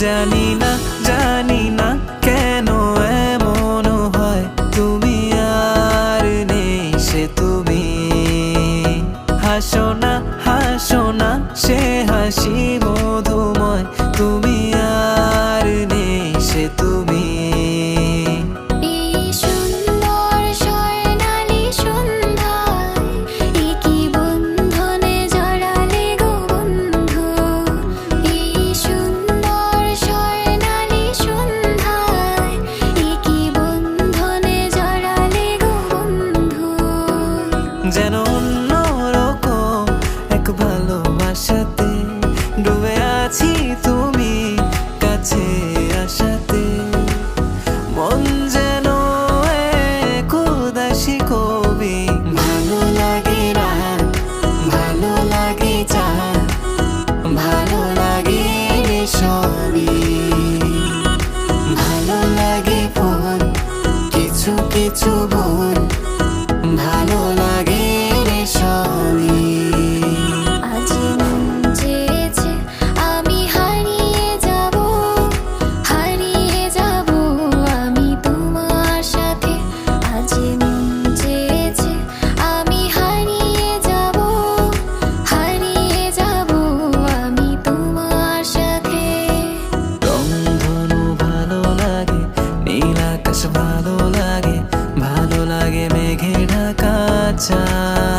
জানি না কেন এমন হয়, তুমি আর নেই সে তুমি। হাসো না সে হাসি মধুময়, তুমি আর নেই সে তুমি। যেন অন্যরকম এক ভালোবাসাতে ডুবে আছি, তুমি কাছে আসাতে। মন যেন এক উদাসী কবি, ভালো লাগে রাত, ভালো লাগে চাঁদ, ভালো লাগে সবই। ভালো লাগে ফুল, কিছু কিছু ভুল, ভালো লাগে রে সবই। আজ মন চেয়েছে আমি হারিয়ে যাব আমি তোমার সাথে। আজ মন চেয়েছে আমি হারিয়ে যাব আমি তোমার সাথে। রংধনু ভালো লাগে, নীল আকাশ ভালো লাগে, ভালো লাগে মেঘে ঢাকা চাঁদ।